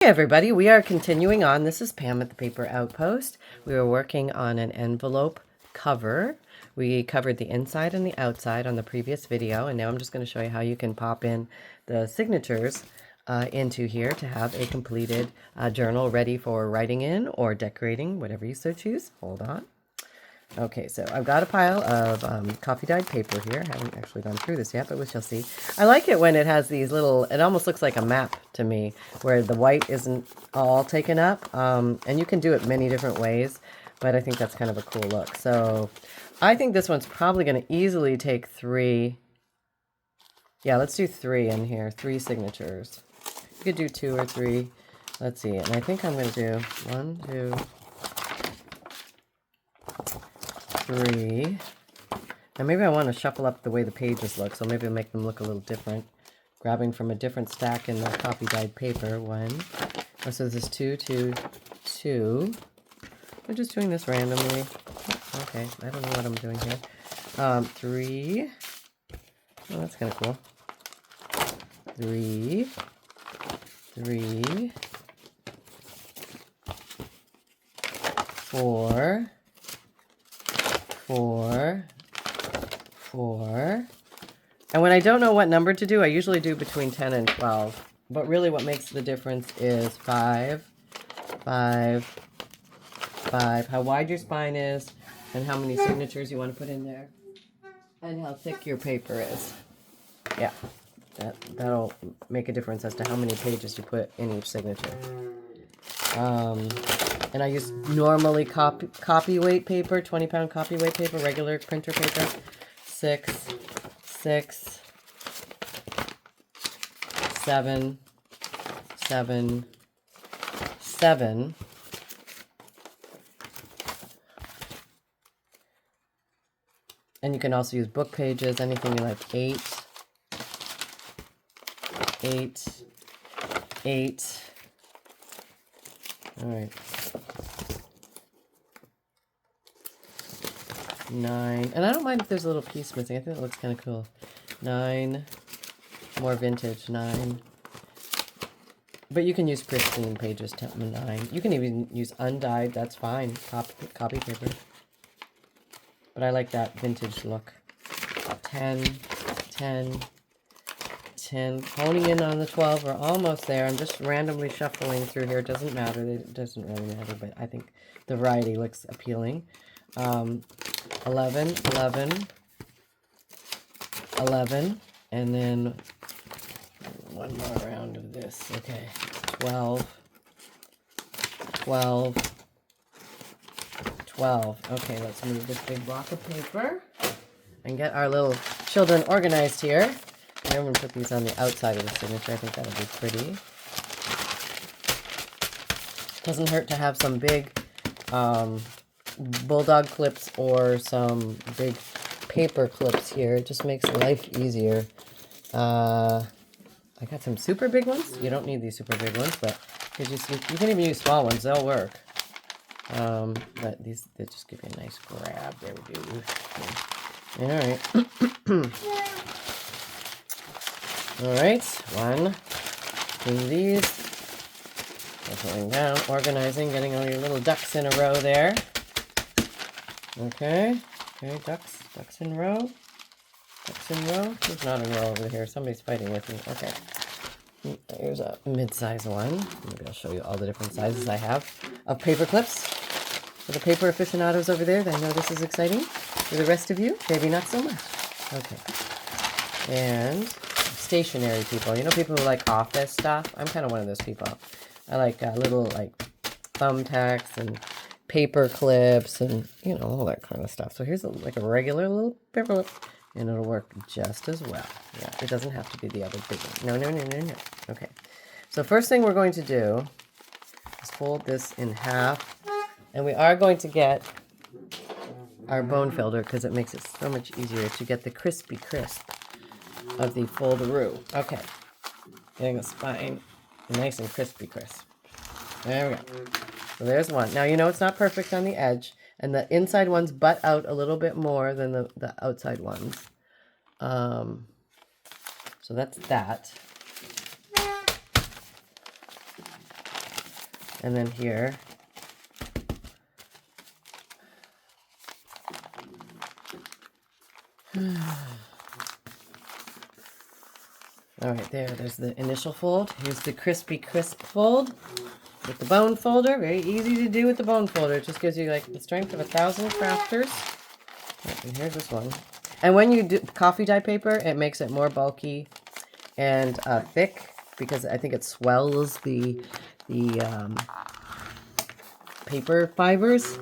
Hey everybody, we are continuing on. This is Pam at the Paper Outpost. We were working on an envelope cover. We covered the inside and the outside on the previous video, and now I'm just going to show you how you can pop in the signatures into here to have a completed journal ready for writing in or decorating, whatever you so choose. Hold on. Okay, so I've got a pile of coffee dyed paper here. I haven't actually gone through this yet, but we shall see. I like it when it has these little, it almost looks like a map to me, where the white isn't all taken up. And you can do it many different ways, but I think that's kind of a cool look. So I think this one's probably going to easily take 3. Yeah, let's do 3 in here, 3 signatures. You could do 2 or 3. Let's see, and I think I'm going to do 1, 2, 3. And maybe I want to shuffle up the way the pages look, so maybe I'll make them look a little different. Grabbing from a different stack in the copy dyed paper. 1. Oh, so this is 2, 2, 2. We're just doing this randomly. Oh, okay, I don't know what I'm doing here. 3. Oh, that's kind of cool. 3. 3. 4. 4, 4. And when I don't know what number to do, I usually do between 10 and 12. But really what makes the difference is 5, 5, 5. How wide your spine is, and how many signatures you want to put in there, and how thick your paper is. Yeah, that'll make a difference as to how many pages you put in each signature. And I use normally copy weight paper, 20-pound copy weight paper, regular printer paper. 6, 6, 7, 7, 7. And you can also use book pages, anything you like. 8, 8, 8. All right. 9. And I don't mind if there's a little piece missing. I think it looks kind of cool. 9. More vintage. 9. But you can use pristine pages. 9. You can even use undyed. That's fine. Copy paper. But I like that vintage look. 10. 10. 10. Honing in on the 12. We're almost there. I'm just randomly shuffling through here. It doesn't matter. It doesn't really matter, but I think the variety looks appealing. 11, 11, 11, and then one more round of this. Okay, 12, 12, 12. Okay, let's move this big block of paper and get our little children organized here. And I'm going to put these on the outside of the signature. I think that'll be pretty. Doesn't hurt to have some big bulldog clips or some big paper clips here. It just makes life easier. I got some super big ones. You don't need these super big ones, but you can even use small ones. They'll work. But these, they just give you a nice grab. There we go. All right. All right. 1, 2 of these. Putting down, organizing, getting all your little ducks in a row there. Okay, ducks in row. Ducks in row. Who's not in row over here? Somebody's fighting with me. Okay. Here's a mid-size one. Maybe I'll show you all the different sizes I have of paper clips. For the paper aficionados over there, I know this is exciting. For the rest of you, maybe not so much. Okay. And stationary people. You know, people who like office stuff? I'm kind of one of those people. I like little like thumbtacks and paper clips and, you know, all that kind of stuff. So here's like a regular little paper clip, and it'll work just as well. Yeah, it doesn't have to be the other big one. No. Okay. So first thing we're going to do is fold this in half, and we are going to get our bone folder because it makes it so much easier to get the crispy crisp of the folderoo. Okay. Getting the spine nice and crispy crisp. There we go. So there's one. Now, you know it's not perfect on the edge, and the inside ones butt out a little bit more than the outside ones. So that's that. And then here. All right, there's the initial fold. Here's the crispy crisp fold with the bone folder. Very easy to do with the bone folder. It just gives you like the strength of 1,000 crafters. Right, and here's this one. And when you do coffee dye paper, it makes it more bulky and thick because I think it swells the paper fibers,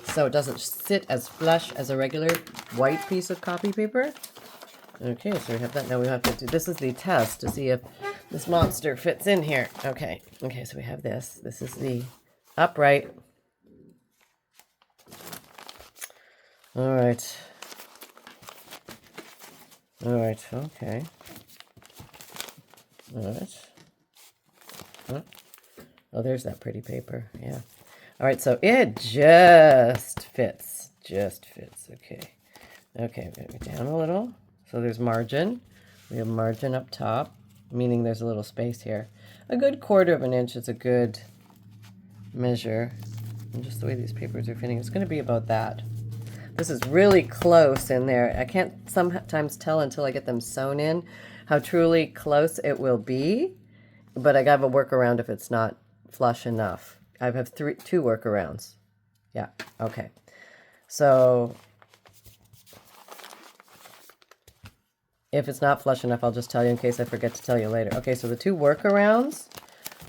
so it doesn't sit as flush as a regular white piece of copy paper. Okay, so we have that. Now we have to do, this is the test to see if this monster fits in here. Okay, so we have this. This is the upright. All right, okay. All right. Huh? Oh, there's that pretty paper, yeah. All right, so it just fits, okay. Okay, maybe down a little. So there's margin. We have margin up top, meaning there's a little space here. A good 1/4 of an inch is a good measure. And just the way these papers are fitting, it's going to be about that. This is really close in there. I can't sometimes tell until I get them sewn in how truly close it will be, but I got a workaround if it's not flush enough. I have 2 workarounds. Yeah, okay. So if it's not flush enough, I'll just tell you in case I forget to tell you later. Okay, so the 2 workarounds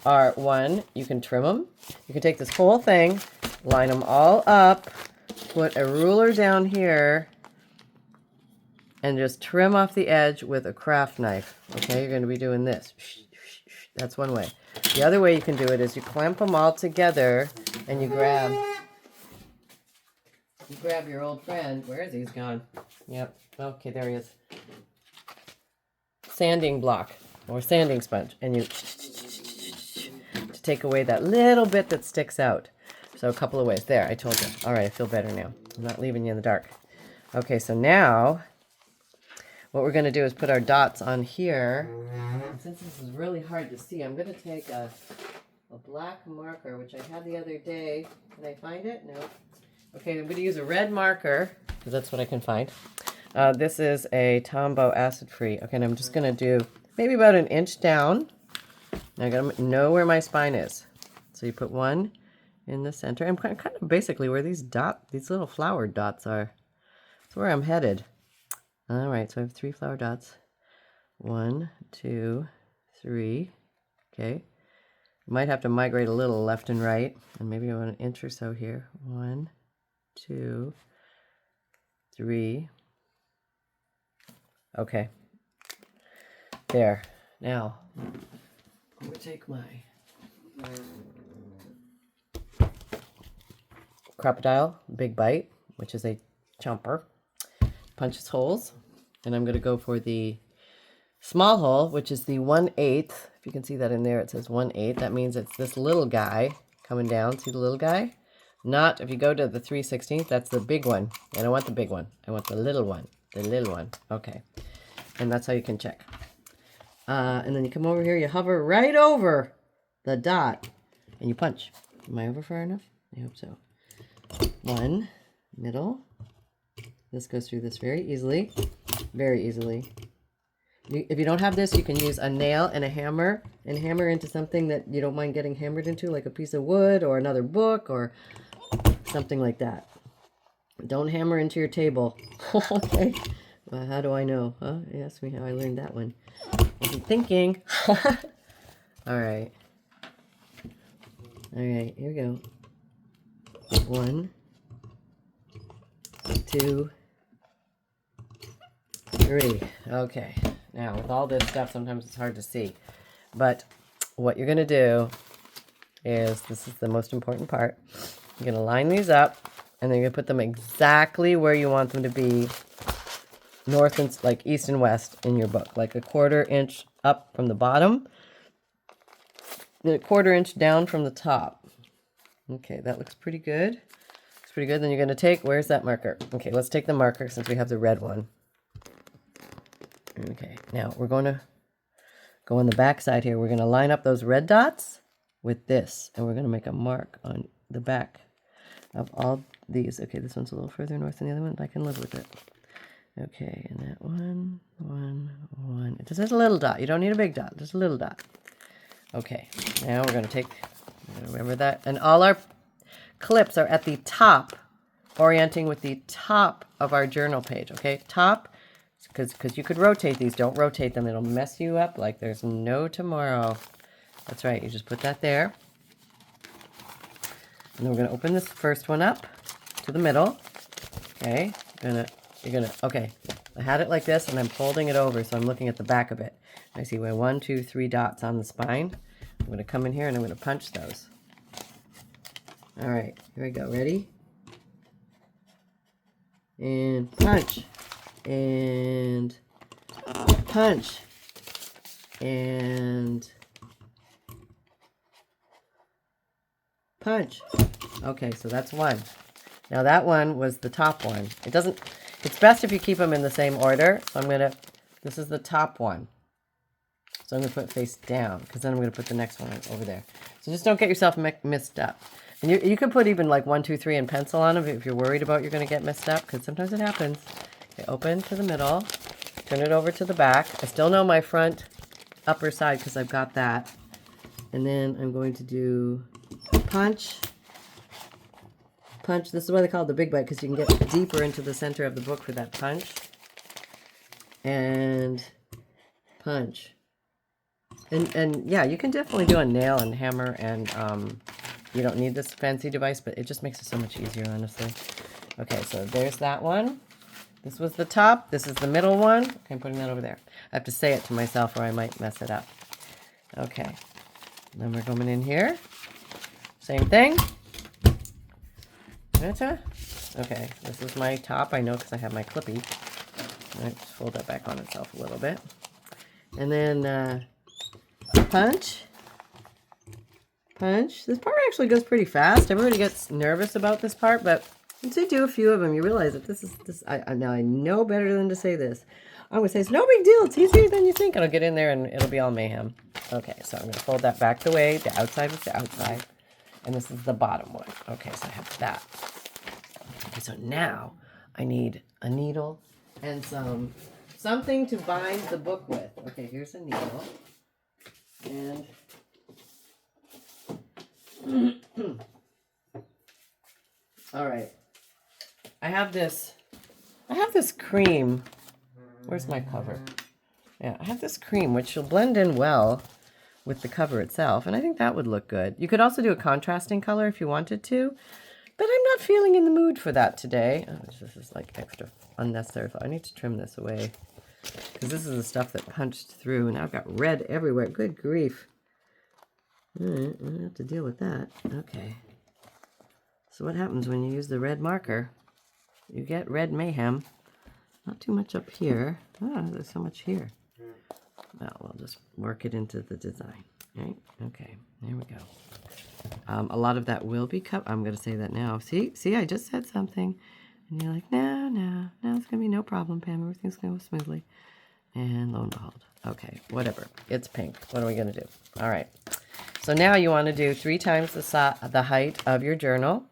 are, 1, you can trim them. You can take this whole thing, line them all up, put a ruler down here, and just trim off the edge with a craft knife. Okay, you're going to be doing this. That's one way. The other way you can do it is you clamp them all together and you grab your old friend. Where is he? He's gone. Yep. Okay, there he is. Sanding block or sanding sponge, and you to take away that little bit that sticks out. So a couple of ways. There, I told you. All right, I feel better now. I'm not leaving you in the dark. Okay, so now what we're going to do is put our dots on here. And since this is really hard to see, I'm going to take a black marker, which I had the other day. Can I find it? No. Okay, I'm going to use a red marker, because that's what I can find. This is a Tombow acid-free. Okay, and I'm just going to do maybe about 1 inch down. Now I got to know where my spine is. So you put 1 in the center. I'm kind of basically where these little flower dots are. That's where I'm headed. All right, so I have 3 flower dots. 1, 2, 3. Okay. Might have to migrate a little left and right, and maybe about 1 inch or so here. 1, 2, 3. Okay. There. Now, I'm going to take my crocodile, big bite, which is a chomper, punch its holes, and I'm going to go for the small hole, which is the 1/8. If you can see that in there, it says 1/8. That means it's this little guy coming down. See the little guy? Not, if you go to the 3/16, that's the big one. I don't want the big one. I want the little one. The little one. Okay. And that's how you can check. And then you come over here, you hover right over the dot, and you punch. Am I over far enough? I hope so. 1, middle. This goes through this very easily. Very easily. If you don't have this, you can use a nail and a hammer and hammer into something that you don't mind getting hammered into, like a piece of wood or another book or something like that. Don't hammer into your table. Okay. Well, how do I know? Huh? You asked me how I learned that one. Wasn't thinking. All right. All right, here we go. 1, 2, 3. Okay. Now, with all this stuff, sometimes it's hard to see. But what you're going to do is, this is the most important part. You're going to line these up, and then you're going to put them exactly where you want them to be, north and, like, east and west in your book. Like a 1/4 inch up from the bottom, and a 1/4 inch down from the top. Okay, that looks pretty good. Looks pretty good. Then you're going to take, where's that marker? Okay, let's take the marker since we have the red one. Okay, now we're going to go on the back side here. We're going to line up those red dots with this, and we're going to make a mark on the back of all these. Okay, this one's a little further north than the other one, but I can live with it. Okay, and that one. It just has a little dot. You don't need a big dot, just a little dot. Okay, now we're going to take, remember that, and all our clips are at the top, orienting with the top of our journal page, okay? Top, because you could rotate these. Don't rotate them. It'll mess you up like there's no tomorrow. That's right. You just put that there. And then we're going to open this first one up to the middle. Okay. Okay. I had it like this, and I'm folding it over, so I'm looking at the back of it. I see where 1, 2, 3 dots on the spine. I'm going to come in here, and I'm going to punch those. All right. Here we go. Ready? And punch. And punch. And punch. Okay, so that's one. Now that one was the top one. It's best if you keep them in the same order. So this is the top one. So I'm going to put it face down, because then I'm going to put the next one over there. So just don't get yourself mixed up. And you could put even like 1, 2, 3 in pencil on them if you're worried about you're going to get messed up, because sometimes it happens. Okay, open to the middle. Turn it over to the back. I still know my front upper side because I've got that. And then I'm going to do punch. Punch. This is why they call it the big bite, because you can get deeper into the center of the book for that punch. And punch. And yeah, you can definitely do a nail and hammer, and you don't need this fancy device, but it just makes it so much easier, honestly. Okay, so there's that one. This was the top. This is the middle one. Okay, I'm putting that over there. I have to say it to myself or I might mess it up. Okay. Then we're going in here. Same thing. Okay, this is my top. I know because I have my clippy. I just fold that back on itself a little bit. And then punch. Punch. This part actually goes pretty fast. Everybody gets nervous about this part, but once you do a few of them, you realize that now I know better than to say this. I'm going to say it's no big deal. It's easier than you think. And I'll get in there and it'll be all mayhem. Okay, so I'm going to fold that back the way. The outside is the outside. And this is the bottom one. Okay, so I have that. Okay, so now I need a needle and something to bind the book with. Okay, here's a needle. And all right. I have this cream. Where's my cover? Yeah, I have this cream, which will blend in well with the cover itself, and I think that would look good. You could also do a contrasting color if you wanted to, but I'm not feeling in the mood for that today. Oh, this is like extra unnecessary. I need to trim this away, because this is the stuff that punched through, and I've got red everywhere. Good grief. All right, I'm going to have to deal with that. Okay. So what happens when you use the red marker? You get red mayhem. Not too much up here. Oh, there's so much here. Well, we'll just work it into the design. Right? Okay, there we go. A lot of that will be cut. I'm going to say that now. See, I just said something. And you're like, no, it's going to be no problem, Pam. Everything's going to go smoothly. And lo and behold. Okay, whatever. It's pink. What are we going to do? All right. So now you want to do 3 times the height of your journal.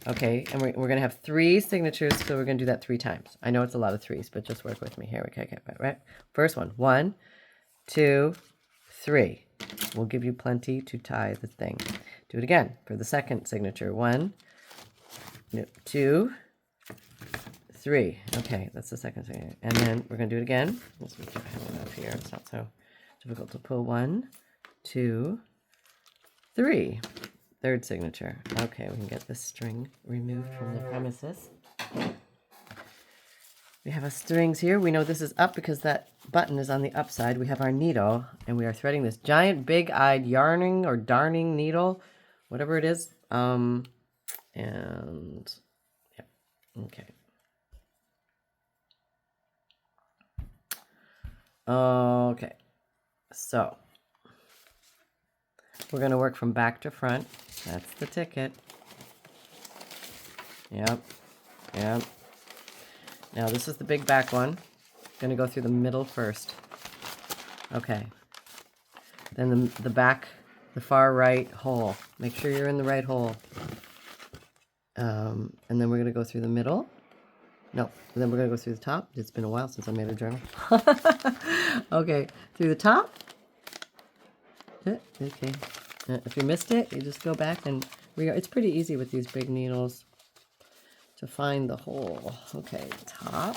Okay, and we're going to have 3 signatures, so we're going to do that 3 times. I know it's a lot of 3s, but just work with me. Here we go. Okay, right. First one. 1, 2, 3. We'll give you plenty to tie the thing. Do it again for the second signature. 1, 2, 3. Okay, that's the second signature. And then we're going to do it again. Let's make sure I have enough here. It's not so difficult to pull. 1, 2, 3. Third signature. Okay, we can get this string removed from the premises. We have our strings here. We know this is up because that button is on the upside. We have our needle, and we are threading this giant big-eyed yarning or darning needle, whatever it is. And yeah, okay. Okay, so we're going to work from back to front. That's the ticket. Yep. Now this is the big back one. Going to go through the middle first. Okay. Then the back the far right hole. Make sure you're in the right hole. And then we're going to go through the middle. No, and then we're going to go through the top. It's been a while since I made a journal. Okay, through the top. Okay. If you missed it, you just go back and it's pretty easy with these big needles to find the hole. Okay, top.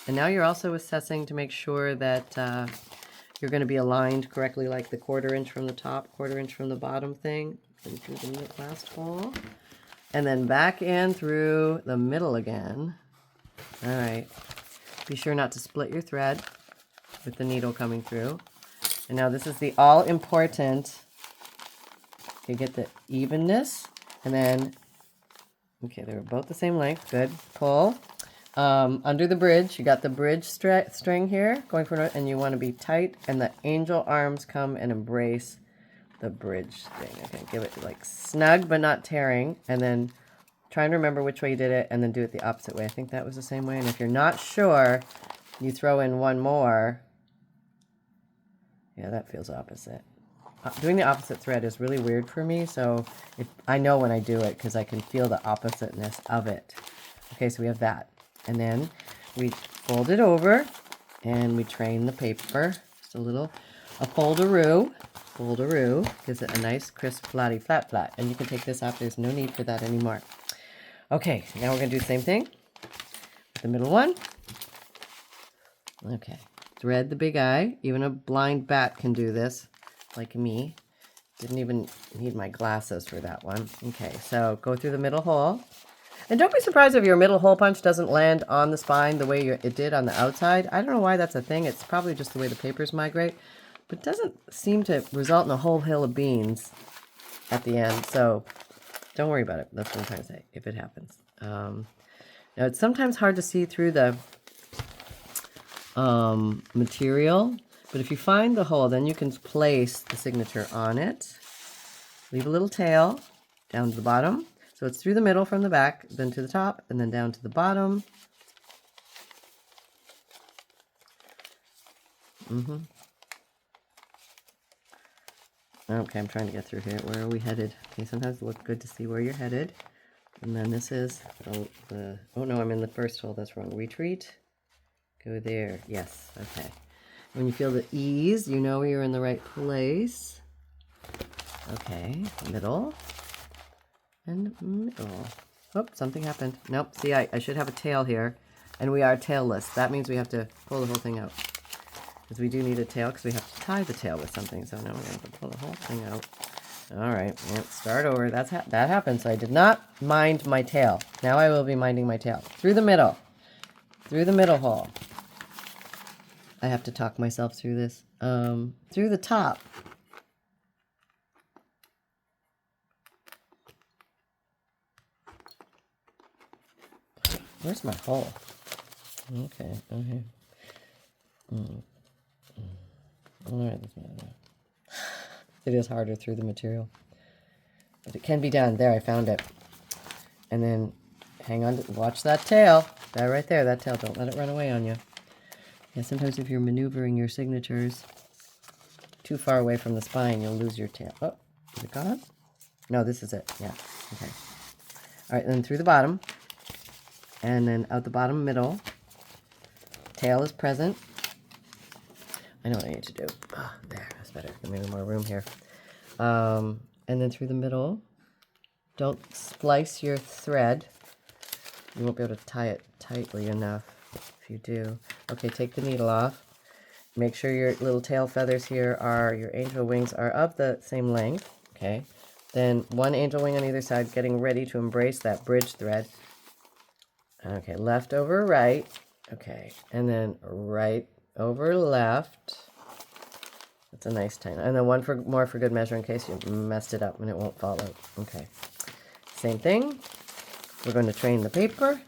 And now you're also assessing to make sure that you're going to be aligned correctly, like the 1/4 inch from the top, 1/4 inch from the bottom thing. And through the last hole. And then back in through the middle again. All right. Be sure not to split your thread with the needle coming through. And now this is the all-important, you get the evenness, and then, okay, they were both the same length, good, pull. Under the bridge, you got the bridge string here, going for, and you want to be tight, and the angel arms come and embrace the bridge thing. Okay, give it like snug, but not tearing, and then try and remember which way you did it, and then do it the opposite way. I think that was the same way, and if you're not sure, you throw in one more. Yeah, that feels opposite. Doing the opposite thread is really weird for me, so I know when I do it because I can feel the oppositeness of it. Okay, so we have that. And then we fold it over and we train the paper. Just a foldaroo. Foldaroo gives it a nice crisp, flatty, flat. And you can take this off. There's no need for that anymore. Okay, now we're going to do the same thing with the middle one. Okay. Thread the big eye. Even a blind bat can do this, like me. Didn't even need my glasses for that one. Okay, so go through the middle hole. And don't be surprised if your middle hole punch doesn't land on the spine the way it did on the outside. I don't know why that's a thing. It's probably just the way the papers migrate. But it doesn't seem to result in a whole hill of beans at the end. So don't worry about it. That's what I'm trying to say, if it happens. Now, it's sometimes hard to see through the material, but if you find the hole, then you can place the signature on it. Leave a little tail down to the bottom, so it's through the middle from the back, then to the top, and then down to the bottom. Okay, I'm trying to get through here. Where are we headed? Okay, sometimes it looks good to see where you're headed. And then this is oh no, I'm in the first hole. That's wrong. Retreat. Go there. Yes. Okay. When you feel the ease, you know you're in the right place. Okay. Middle. And middle. Oh, something happened. Nope. See, I should have a tail here. And we are tailless. That means we have to pull the whole thing out. Because we do need a tail, because we have to tie the tail with something. So now we're going to pull the whole thing out. All right. Let's start over. That happened. So I did not mind my tail. Now I will be minding my tail. Through the middle. Through the middle hole. I have to talk myself through this. Through the top. Where's my hole? Okay. Okay. All right. It is harder through the material, but it can be done. There, I found it. And then hang on. Watch that tail. That right there. That tail. Don't let it run away on you. Yeah, sometimes if you're maneuvering your signatures too far away from the spine, you'll lose your tail. Oh, is it gone? No, this is it. Yeah. Okay. All right, then through the bottom. And then out the bottom middle. Tail is present. I know what I need to do. Oh, there, that's better. Give me more room here. And then through the middle. Don't splice your thread. You won't be able to tie it tightly enough if you do. Okay, take the needle off. Make sure your little tail feathers here your angel wings are of the same length. Okay. Then one angel wing on either side, getting ready to embrace that bridge thread. Okay, left over right. Okay, and then right over left. That's a nice tiny. And then one more for good measure in case you messed it up and it won't fall out. Okay, same thing. We're going to train the paper.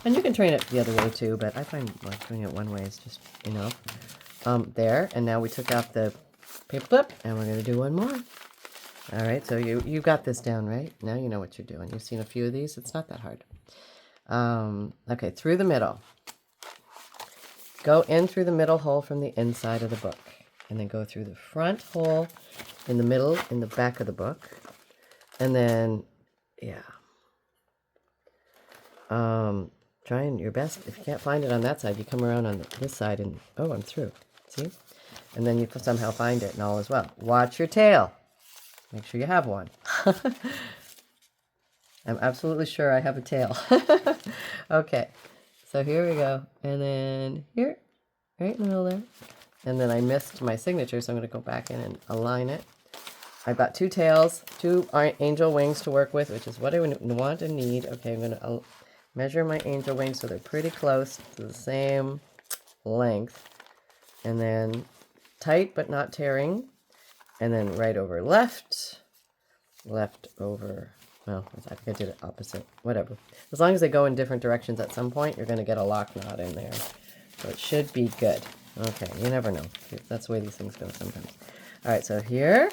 And you can train it the other way too, but I find like doing it one way is just enough. There, and now we took out the paper clip, and we're going to do one more. All right, so you got this down, right? Now you know what you're doing. You've seen a few of these. It's not that hard. Okay, through the middle. Go in through the middle hole from the inside of the book. and then go through the front hole in the middle, in the back of the book. And then, yeah. Trying your best. If you can't find it on that side, you come around on this side and, oh, I'm through. See? And then you somehow find it and all as well. Watch your tail. Make sure you have one. I'm absolutely sure I have a tail. Okay, so here we go. And then here, right in the middle there. And then I missed my signature, so I'm going to go back in and align it. I've got 2 tails, 2 angel wings to work with, which is what I want and need. Okay, I'm going to measure my angel wings so they're pretty close to the same length. And then tight but not tearing. And then right over left, left over, well, I think I did it opposite, whatever. As long as they go in different directions at some point, you're going to get a lock knot in there. So it should be good. Okay, you never know. That's the way these things go sometimes. All right, so here,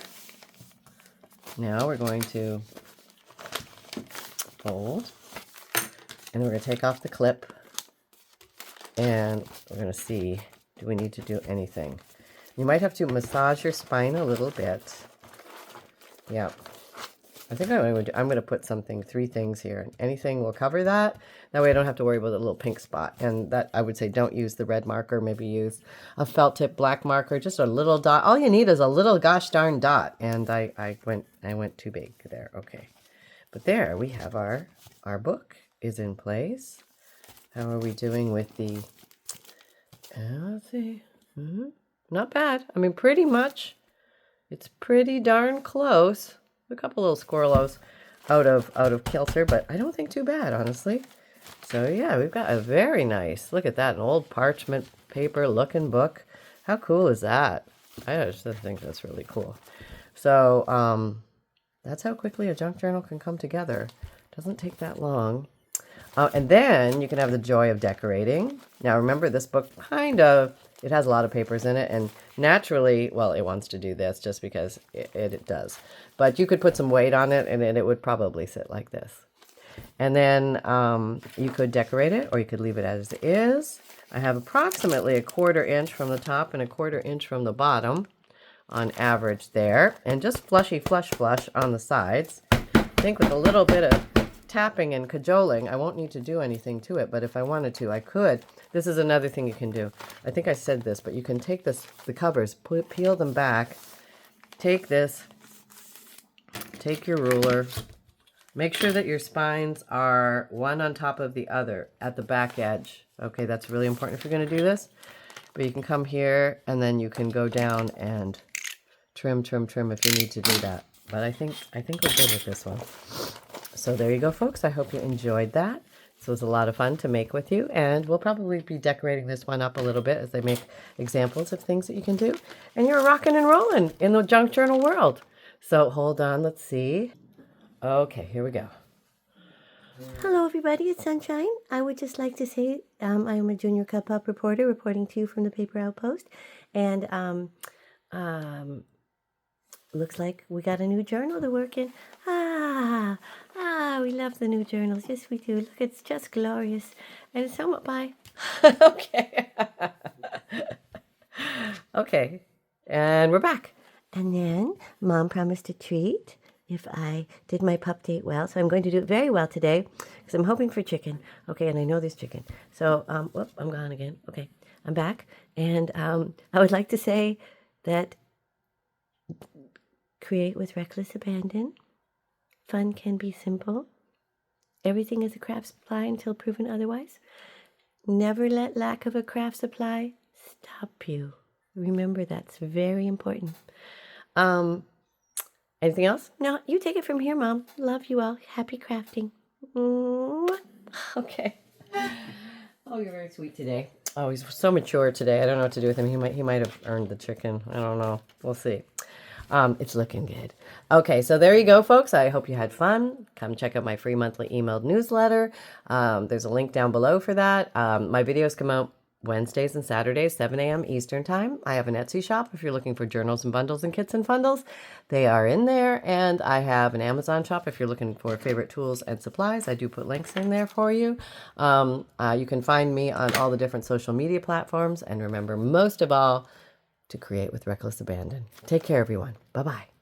now we're going to fold, and we're going to take off the clip, and we're going to see, do we need to do anything? You might have to massage your spine a little bit. Yeah. I think I'm going to put 3 things here. And anything will cover that. That way I don't have to worry about the little pink spot. And that I would say don't use the red marker. Maybe use a felt tip black marker. Just a little dot. All you need is a little gosh darn dot. And I went too big there. Okay. But there we have our book is in place. How are we doing with the... let's see. Not bad. I mean, pretty much. It's pretty darn close. A couple little squirrelos out of kilter, but I don't think too bad, honestly. So yeah, we've got a very nice, look at that, an old parchment paper looking book. How cool is that? I just think that's really cool. So that's how quickly a junk journal can come together. Doesn't take that long. And then you can have the joy of decorating. Now remember, this book it has a lot of papers in it, and naturally, well, it wants to do this just because it does. But you could put some weight on it, and it would probably sit like this. And then you could decorate it, or you could leave it as is. I have approximately 1/4 inch from the top and 1/4 inch from the bottom on average there. And just flush on the sides. I think with a little bit of tapping and cajoling, I won't need to do anything to it, but if I wanted to, I could. This is another thing you can do. I think I said this, but you can take the covers, peel them back, take this, take your ruler, make sure that your spines are one on top of the other at the back edge. Okay, that's really important if you're going to do this. But you can come here, and then you can go down and trim if you need to do that. But I think we're good with this one. So there you go, folks. I hope you enjoyed that. This was a lot of fun to make with you, and we'll probably be decorating this one up a little bit as I make examples of things that you can do. And you're rocking and rolling in the junk journal world. So hold on, let's see. Okay, here we go. Hello, everybody. It's Sunshine. I would just like to say I am a Junior Cup Up reporter reporting to you from the paper Outpost. And looks like we got a new journal to work in. We love the new journals. Yes, we do. Look, it's just glorious. And it's somewhat by... Okay. Okay. And we're back. And then Mom promised a treat if I did my pup date well. So I'm going to do it very well today because I'm hoping for chicken. Okay, and I know there's chicken. So, whoop, I'm gone again. Okay, I'm back. And I would like to say that create with reckless abandon. Fun can be simple. Everything is a craft supply until proven otherwise. Never let lack of a craft supply stop you. Remember, that's very important. Anything else? No, you take it from here, Mom. Love you all. Happy crafting. Mwah. Okay. Oh, you're very sweet today. Oh, he's so mature today. I don't know what to do with him. He might have earned the chicken. I don't know. We'll see. It's looking good. Okay, so there you go, folks. I hope you had fun. Come check out my free monthly emailed newsletter. There's a link down below for that. My videos come out Wednesdays and Saturdays, 7 a.m. Eastern Time. I have an Etsy shop if you're looking for journals and bundles and kits and fundles. They are in there. And I have an Amazon shop if you're looking for favorite tools and supplies. I do put links in there for you. You can find me on all the different social media platforms. And remember, most of all, to create with reckless abandon. Take care, everyone. Bye-bye.